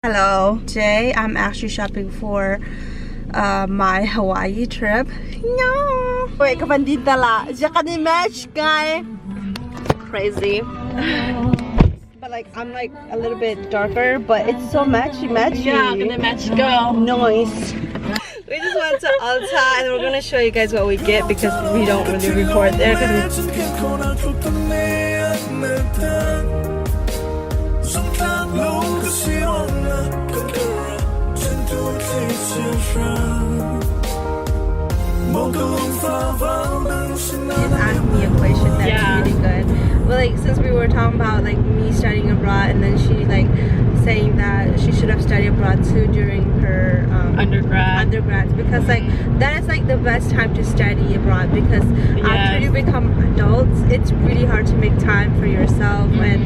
Hello, today I'm actually shopping for my Hawaii trip. No. Wait, kapan din tala. Diyan ka ni match, guy. Crazy. But like, I'm like a little bit darker, but it's so matchy. Yeah, gonna match go. Nice. We just went to Ulta and we're gonna show you guys what we get because we don't really record there. Asked me a question that's really good. Well, like since we were talking about like me studying abroad, and then she like saying that she should have studied abroad too during her undergrad, because like that is like the best time to study abroad, because after you become adults, it's really hard to make time for yourself, and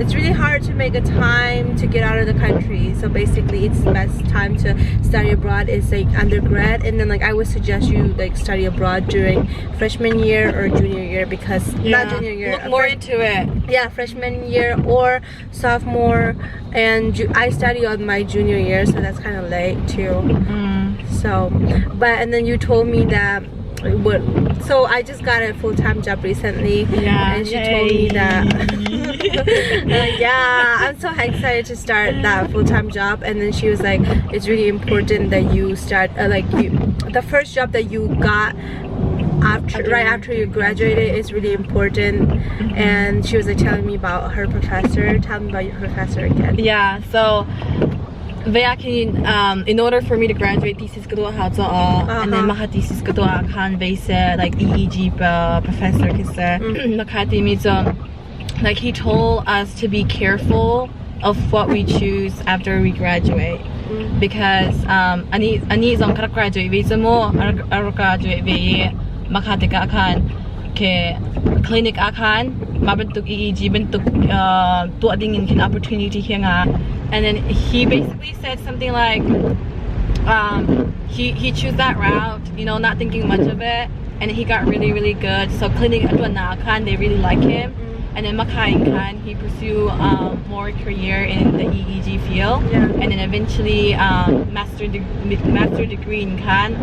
it's really hard to make a time to get out of the country. So basically, it's the best time to study abroad is like undergrad, and then like I would suggest you like study abroad during freshman year or junior year, because not junior year. Look more into it. Yeah, freshman year or sophomore, and I study on my junior year, so that's kind of late too. So, and then you told me that so I just got a full-time job recently, and she told me that I'm so excited to start that full-time job, and then she was like, it's really important that you start the first job that you got right after you graduated is really important. And she was like telling me about her professor. Tell me about your professor again. Yeah, so in order for me to graduate thesis ko and then maka thesis ko kan base like EEG professor kasi like he told us to be careful of what we choose after we graduate, because ani zong kara graduate visa mo graduate ve makatika akan ke clinic akan mabentuk EEG bentuk tuadingin kin opportunity here nga. And then he basically said something like he chose that route, you know, not thinking much of it, and he got really good. So clinic akan they really like him, and then makain kan he pursue more career in the EEG field, and then eventually master degree in kan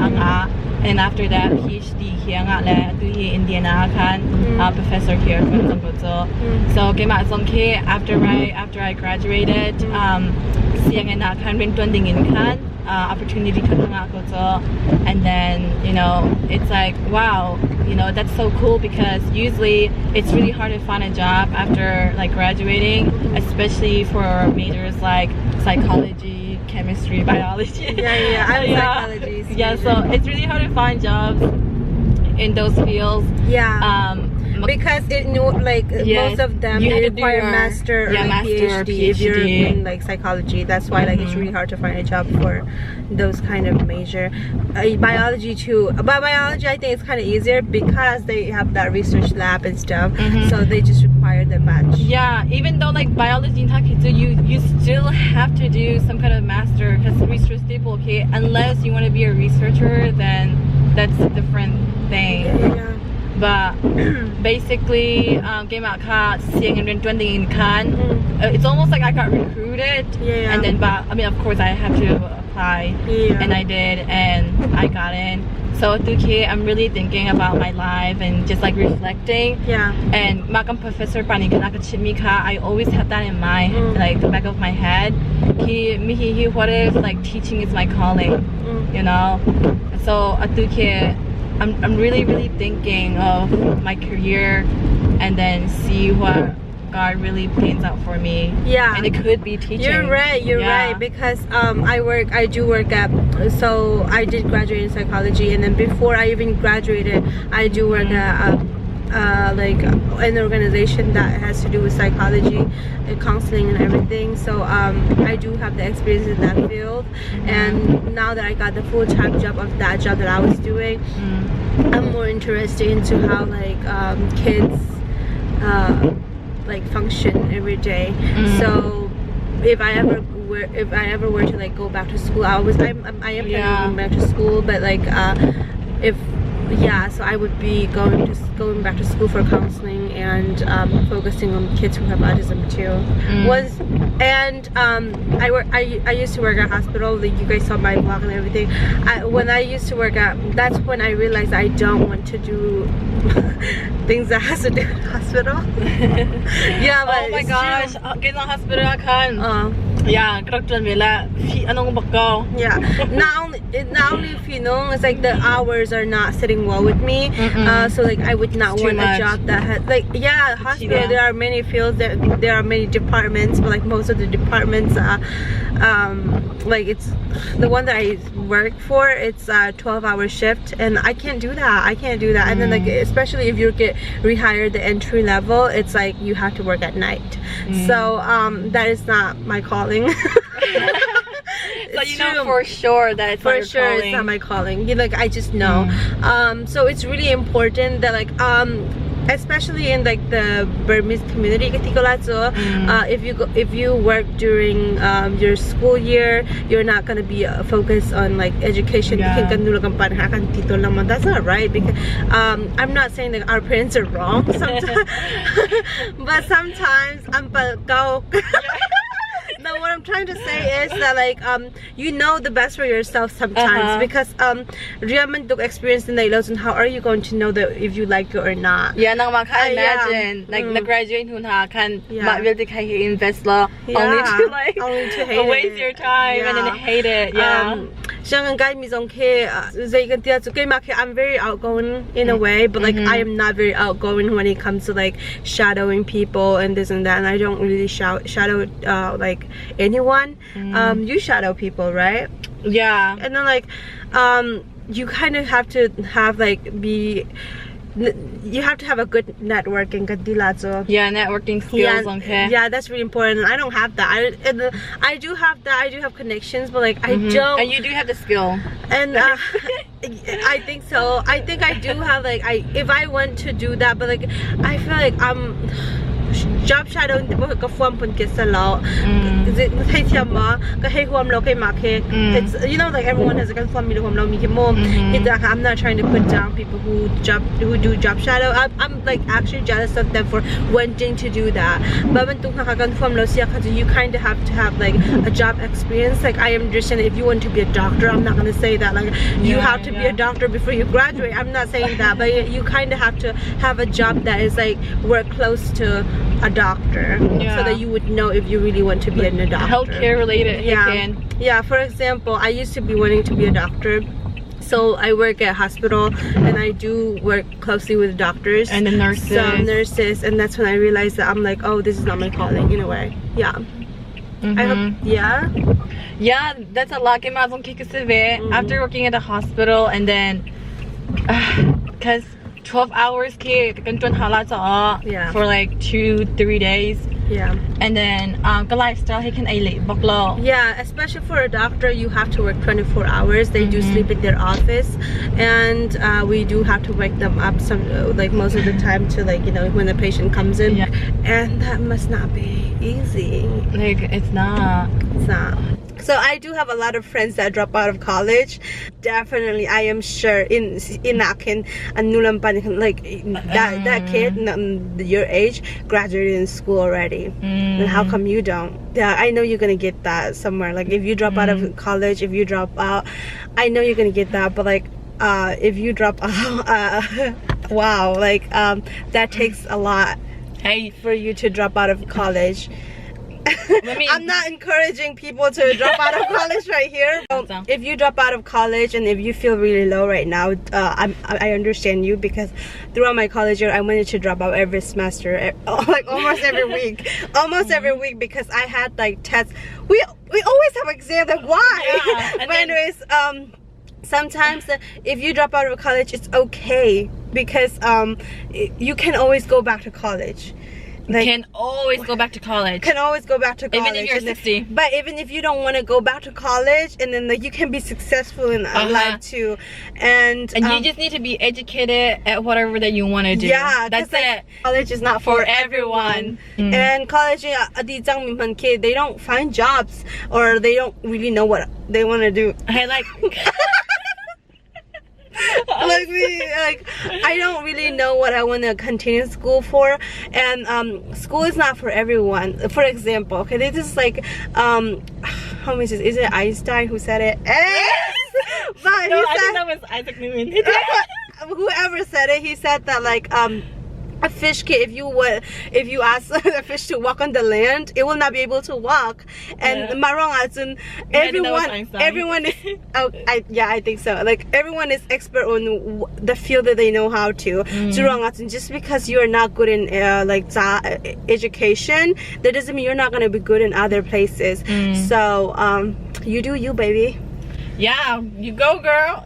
and after that PhD here nga le tu hi Indiana kan professor here from Zongguzo. So came out Zongke after I graduated siang na kan rin tuan dingin kan opportunity kan nga ko so, and then you know it's like wow, you know, that's so cool, because usually it's really hard to find a job after like graduating, especially for majors like psychology, chemistry, biology. I'm psychology. So it's really hard to find jobs in those fields. Because most of them require master or PhD if you're in like psychology. That's why like it's really hard to find a job for those kind of major. Biology too, but biology I think it's kind of easier because they have that research lab and stuff, so they just require the batch. Yeah, even though like biology you still have to do some kind of master, because research people, okay, unless you want to be a researcher, then that's a different thing. But basically, it's almost like I got recruited, and then I mean of course I have to apply, and I did, and I got in. So I'm really thinking about my life and just like reflecting. And makam professor I always have that in mind, like the back of my head. What if like teaching is my calling, you know? So I'm really thinking of my career, and then see what God really plans out for me. And it could be teaching. You're right, because I do work at, so I did graduate in psychology, and then before I even graduated I do work at like an organization that has to do with psychology and counseling and everything. So I do have the experience in that field, and now that I got the full-time job of that job that I was doing, I'm more interested into how like kids like function every day. So if I ever were to like go back to school, I am planning to go back to school, but like if yeah, so I would be going back to school for counseling and focusing on kids who have autism too. I used to work at a hospital. Like you guys saw my vlog and everything. When I used to work at, that's when I realized I don't want to do things that has to do with hospital. Yeah, but oh my gosh, kita hospital akan. Yeah, yeah. Not only if you know, it's like the hours are not sitting well with me. So like I would not want a job that has like hospital. There are many fields, there are many departments, but like most of the departments, like it's the one that I work for. It's a 12-hour shift, and I can't do that. And then like especially if you get rehired the entry level, it's like you have to work at night. So that is not my calling. So you know for sure that it's it's not my calling. Like I just know. So it's really important that like especially in like the Burmese community, if you work during your school year, you're not gonna be focused on like education. That's not right, because I'm not saying that our parents are wrong sometimes, but sometimes No, what I'm trying to say is that like you know the best for yourself sometimes, because Riaman took experience in Nails, and how are you going to know that if you like it or not? Yeah, now I can imagine like the graduate who can invest only to like waste your time and then hate it. I'm very outgoing in a way, but like I am not very outgoing when it comes to like shadowing people and this and that, and I don't really shadow like anyone. You shadow people, right? Yeah. And then like you kind of have to have like you have to have a good networking. Yeah, networking skills. Yeah, that's really important. I don't have that. I do have that. I do have connections, but like I don't. And you do have the skill. And I think so. I think I do have like if I want to do that, but like I feel like job shadow it's, you know, like everyone has a I'm not trying to put down people who do job shadow. I'm like actually jealous of them for wanting to do that, but you kind of have to have like a job experience. Like I understand if you want to be a doctor, I'm not going to say that like you have to be a doctor before you graduate. I'm not saying that, but you kind of have to have a job that is like work close to a doctor, so that you would know if you really want to be a doctor. Healthcare related. Yeah, for example, I used to be wanting to be a doctor, so I work at a hospital and I do work closely with doctors and the nurses. And that's when I realized that I'm like, oh, this is not my calling in a way. I hope, yeah, that's a lot. After working at the hospital, and then because 12 hours for like 2-3 days. And then lifestyle especially for a doctor, you have to work 24 hours. They do sleep in their office, and we do have to wake them up like most of the time to like, you know, when the patient comes in. And that must not be easy. Like it's not. So I do have a lot of friends that drop out of college. Definitely, I am sure in Akin and Nulampan, like that kid your age graduated in school already. Then how come you don't? Yeah, I know you're gonna get that somewhere. Like if you drop out of college, if you drop out, I know you're gonna get that. But like if you drop out, wow, like that takes a lot for you to drop out of college. I'm not encouraging people to drop out of college right here. If you drop out of college and if you feel really low right now, I understand you, because throughout my college year I wanted to drop out every semester, like almost every week, because I had like tests. We always have exams. Like why? But anyways, sometimes if you drop out of college, it's okay, because you can always go back to college. Like, can always go back to college. Even if you're 60. But even if you don't want to go back to college, and then like you can be successful in life too. And you just need to be educated at whatever that you want to do. Yeah, that's it. College is not for everyone. And college, they don't find jobs, or they don't really know what they want to do. I like Like I don't really know what I want to continue school for, and school is not for everyone. For example, okay, this is like how many is it Einstein who said it? But I think that was Isaac Newton. Whoever said it, he said that like a fish can, if you ask a fish to walk on the land, it will not be able to walk. And everyone is I think so. Like everyone is expert on the field that they know how to. Just because you are not good in education, that doesn't mean you're not gonna be good in other places. So you do you, baby. Yeah, you go, girl.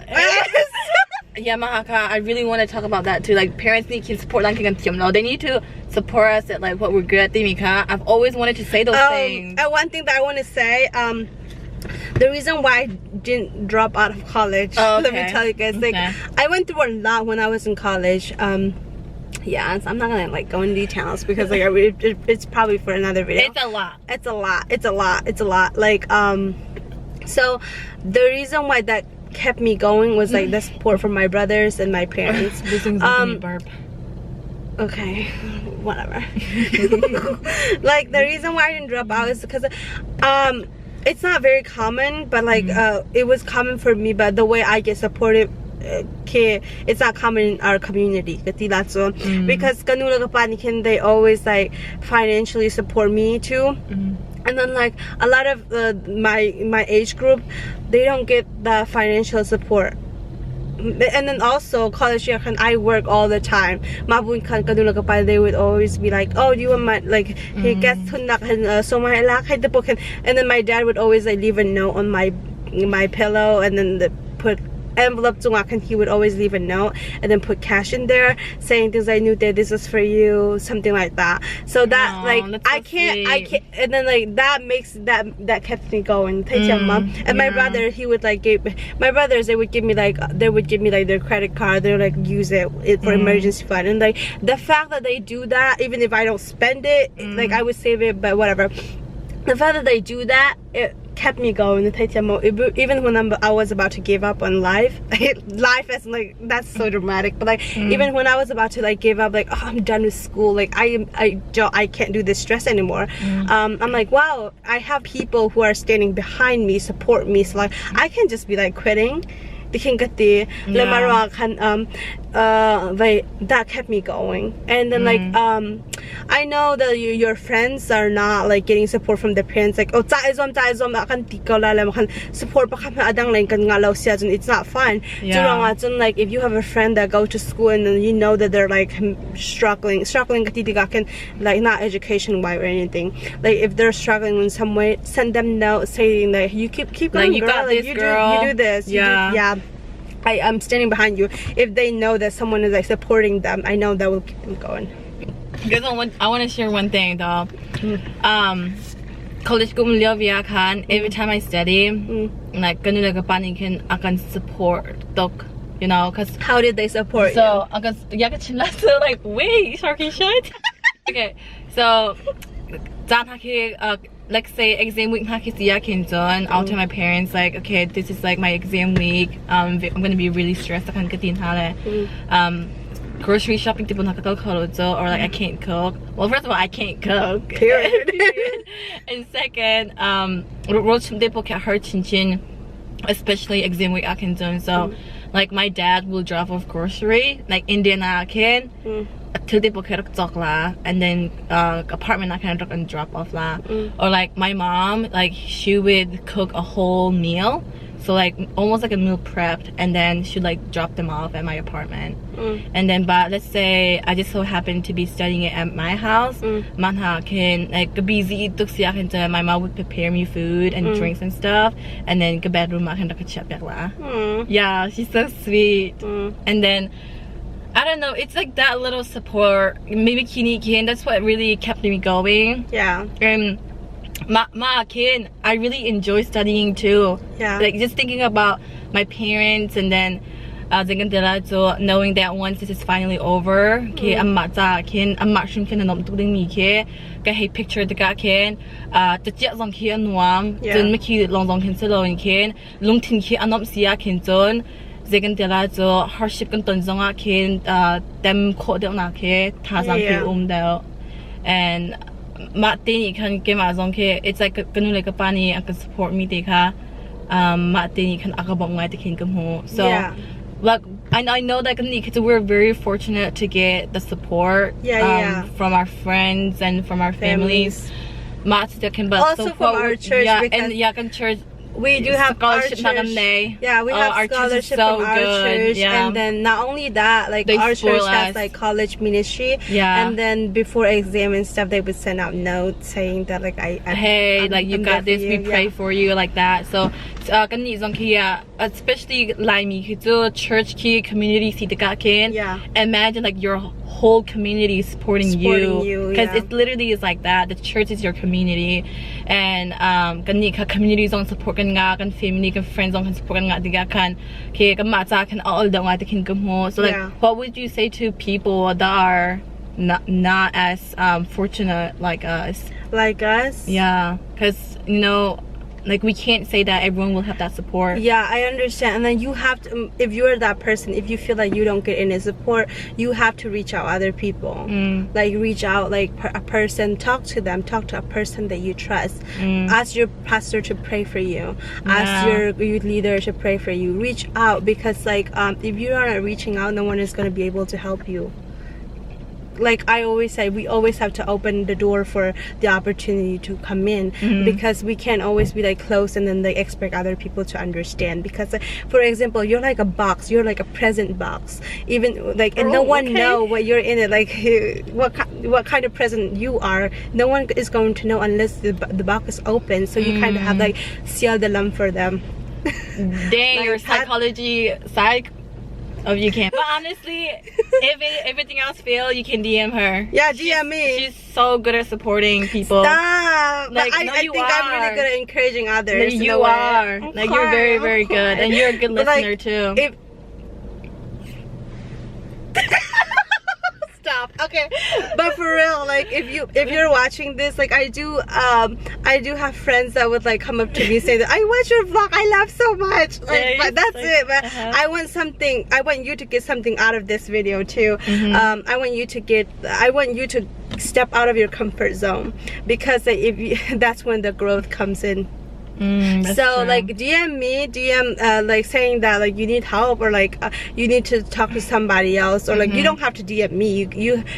Yeah, Mahaka, I really want to talk about that too. Like, parents need to support lang they need to support us at like what we're good at. I've always wanted to say those things. One thing that I want to say, the reason why I didn't drop out of college, let me tell you guys, like I went through a lot when I was in college. Yeah, so I'm not gonna like go into details because like it's probably for another video. It's a lot. It's a lot. Like so the reason why that kept me going was like the support from my brothers and my parents. This thing's making me burp. Okay, whatever. Like the reason why I didn't drop out is because it's not very common, but like it was common for me, but the way I get supported it's not common in our community because they always like financially support me too. And then like a lot of my age group, they don't get the financial support. And then also college year, I work all the time. They would always be like, oh, you want my like he gets so my and then my dad would always like leave a note on my pillow, and then put envelope and he would always leave a note and then put cash in there saying things like, "New day, this is for you," something like that. So that I can't, and then like that kept me going. And my brother, he would like my brothers, they would give me like their credit card. They would like use it for emergency fund, and like the fact that they do that, even if I don't spend it, like I would save it, but whatever. The fact that they do that, it kept me going. Even when I was about to give up on life is like, that's so dramatic, but like even when I was about to like give up, like, oh, I'm done with school, like I can't do this stress anymore. I'm like, wow, I have people who are standing behind me, support me, so like I can just be like quitting. That kept me going. And then like I know that your friends are not like getting support from their parents, like, oh, support it's not fun. Like if you have a friend that go to school and then you know that they're like struggling like not education wise or anything, like if they're struggling in some way, send them notes saying that you keep going, like, you got this, girl. You do this, I'm standing behind you. If they know that someone is like supporting them, I know that will keep them going. Because I want to share one thing though. College every time I study, like I can support, you know, because how did they support you? So like, wait, Sharky shit. Okay, so let's say exam week I'll tell my parents like, okay, this is like my exam week, I'm gonna be really stressed. Grocery shopping or like I can't cook. Well, first of all, I can't cook, period. And second, especially exam week so like my dad will drop off grocery like Indian and then apartment I can drop off or like my mom, like she would cook a whole meal, so like almost like a meal prepped, and then she'd like drop them off at my apartment. And then but let's say I just so happen to be studying it at my house, like busy my mom would prepare me food and drinks and stuff, and then go bedroom yeah, she's so sweet. And then I don't know, it's like that little support, maybe kinikin, that's what really kept me going. Yeah. And I really enjoy studying too. Yeah. Like just thinking about my parents, and then knowing that once this is finally over, I'm picture the kin Zigan Tilazo, hardship can Tonzonga Kin, them Kodilna Ke, Tazan Umdel, and Martin can give us on K. It's like a Ganulika Pani and can support me. Martin can Akabong like the Kingdom Home. So, like, I know that we're very fortunate to get the support from our friends and from our families. Also from our church, and church. We do have scholarship. We have our scholarship so from our church, and then not only that, like our church has like college ministry, and then before exam and stuff, they would send out notes saying that like like you got this, we pray for you, like that. So especially like me, church community, imagine like your whole community supporting you, because it literally is like that. The church is your community, and communities on support kan family kan friends on support kan diga kan kan all the nga kin gamo. So like what would you say to people that are not as fortunate like us? Because you know, like we can't say that everyone will have that support. I understand. And then you have to, if you're that person, if you feel like you don't get any support, you have to reach out other people. Like reach out like a person, talk to them, talk to a person that you trust. Ask your pastor to pray for you. Ask your youth leader to pray for you. Reach out, because like if you are not reaching out, no one is going to be able to help you. Like I always say, we always have to open the door for the opportunity to come in, because we can't always be like close and then they expect other people to understand. Because for example, you're like a box, you're like a present box, even like, and no one know what you're in it, like what kind of present you are. No one is going to know unless the box is open. So you kind of have like seal the lump for them. Dang, like your psychology side of you can. But honestly, if everything else fails, you can DM her. DM me. She's so good at supporting people. Stop. Like, I think I'm really good at encouraging others. No, you are. Like you're very, very good, and you're a good listener too. Stop. Okay, but for real, like if you're watching this, like I do have friends that would like come up to me and say that I watch your vlog, I laugh so much, like, but that's like, it. But I want you to get something out of this video too. I want you to step out of your comfort zone, because that's when the growth comes in. So true. Like DM like saying that like you need help, or like you need to talk to somebody else, or like you don't have to DM me,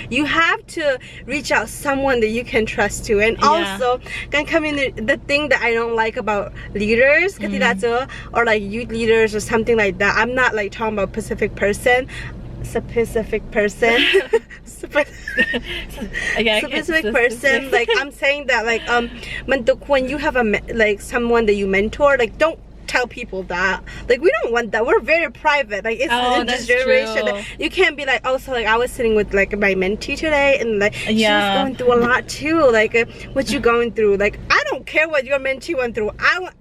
you have to reach out someone that you can trust to. And also can come in the thing that I don't like about leaders, or like youth leaders or something like that. I'm not like talking about specific person like I'm saying that like when you have like someone that you mentor, like don't tell people that, like we don't want that. We're very private, like it's in this generation that you can't be like, so like I was sitting with like my mentee today, and like she was going through a lot too, like what you going through. Like I don't care what your mentee went through. I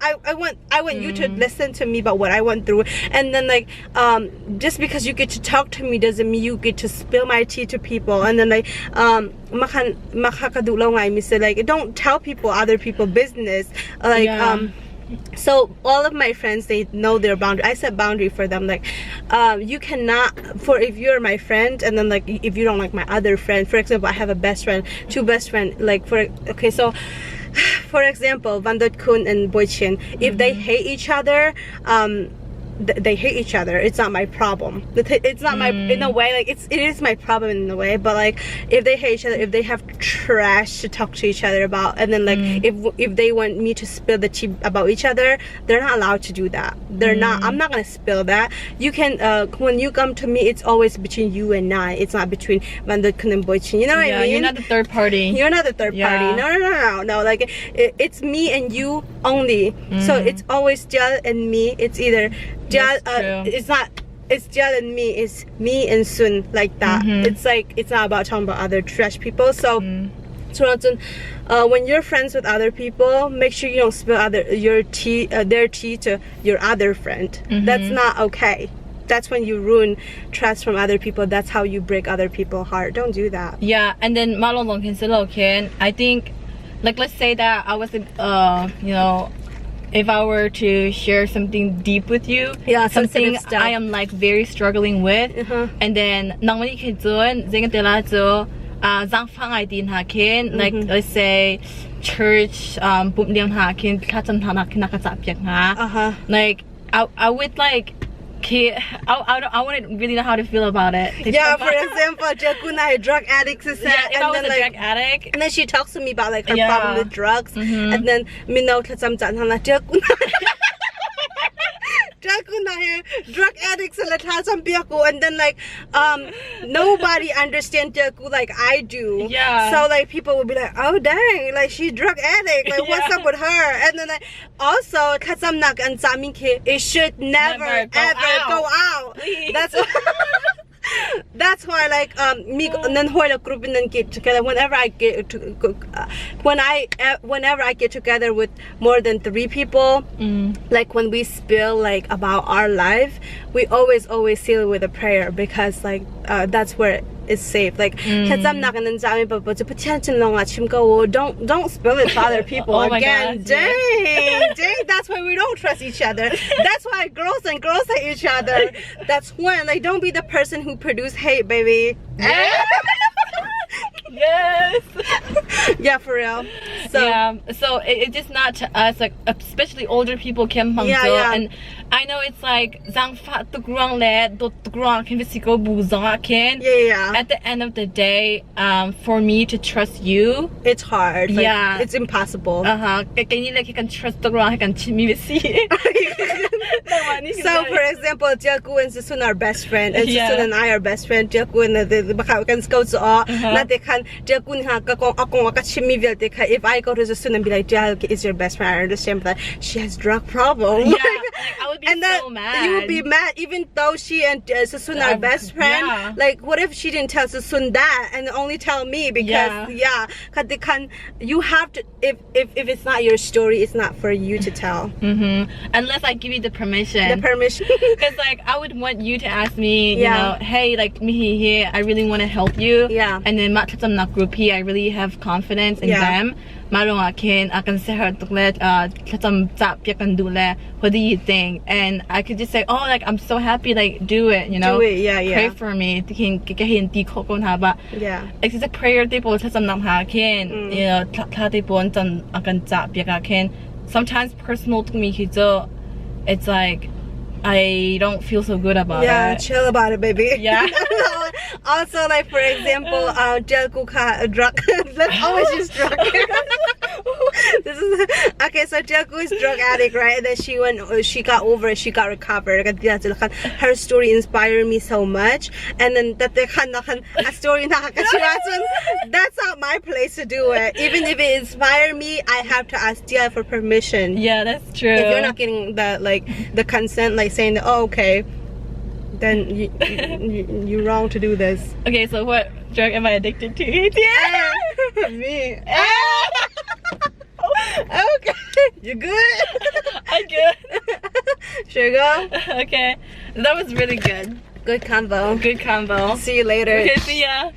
want you to listen to me about what I went through. And then like just because you get to talk to me doesn't mean you get to spill my tea to people. And then like like don't tell people other people's business, like so all of my friends, they know their boundary. I set boundary for them, like you cannot, if you're my friend, and then like if you don't like my other friend, for example, I have a best friend, two best friends, like so for example, Vandot Kun and Boichin, if they hate each other, they hate each other, it's not my problem. It's not my, in a way, like it is my problem in a way, but like if they hate each other, if they have trash to talk to each other about, and then like if they want me to spill the tea about each other, they're not allowed to do that. They're not. I'm not gonna spill that. You can when you come to me, it's always between you and I. It's not between Vandot and Boichin. You know what I mean? You're not the third party. You're not the third party. No. Like it's me and you only. So it's always Tial and me. It's either it's Tial and me, it's me and Sun, like that. It's like, it's not about talking about other trash people. So when you're friends with other people, make sure you don't spill their tea to your other friend. That's not okay. That's when you ruin trust from other people. That's how you break other people's heart. Don't do that. And then I think, like let's say that I was if I were to share something deep with you, something I am like very struggling with, and then normally can do it, like let's say church, like I would like. I wouldn't really know how to feel about it. Yeah, for example, Jakuna, a drug addict, is yeah, if I was a drug addict, and then she talks to me about like her problem with drugs, and then me know drug addicts and then like nobody understands Jaku like I do. Yeah. So like people will be like, oh dang, like she's drug addict. Like what's up with her? And then like also Kasamnak and Saminke, it should never ever go out. That's why like me and then whole group and then get together whenever I get to whenever I get together with more than 3 people, like when we spill like about our life, we always seal it with a prayer, because like that's where it's safe. Like don't spill it to other people. Again. God, dang, that's why we don't trust each other. That's why girls hate each other. That's when like don't be the person who produce hate, baby. Yes. Yeah, for real. So yeah, so it's just not to us, like especially older people can and I know it's like at the end of the day, for me to trust you, it's hard. Like, yeah, it's impossible. Can trust the ground. So for example, Jaku and Susun are best friends, and Susun and I are best friends. Jaku and the can go to all. They can Jaku if I go to Susun and be like, Jaku is your best friend, I understand, but she has drug problem. Yeah, I would be so mad. You would be mad even though she and Susun are best friends. Yeah. Like what if she didn't tell Susun that and only tell me? Because they can. You have to. If it's not your story, it's not for you to tell. Unless I give you the permission. Because like I would want you to ask me, you know, hey, like me here, I really want to help you. Yeah. And then group here, I really have confidence in them. What do you think? And I could just say, oh, like I'm so happy, like do it, you know. Do it, yeah. Pray for me. But it's just a prayer people you know, sometimes personal to me, it's like I don't feel so good about it. Yeah, chill about it, baby. Yeah. Also, like for example, Jaku drug. Let's always use drug. This is okay. So Jaku is drug addict, right? And then she got over it. She got recovered. Her story inspired me so much. And then that a story that's not my place to do it. Even if it inspired me, I have to ask Tia for permission. Yeah, that's true. If you're not getting the consent, like saying that, oh, okay, then you're wrong to do this. Okay, so what drug am I addicted to? Yeah. Me. Okay, you good? I'm good. Sure go. Okay, that was really good. Good combo. Good combo. See you later. Okay, see ya.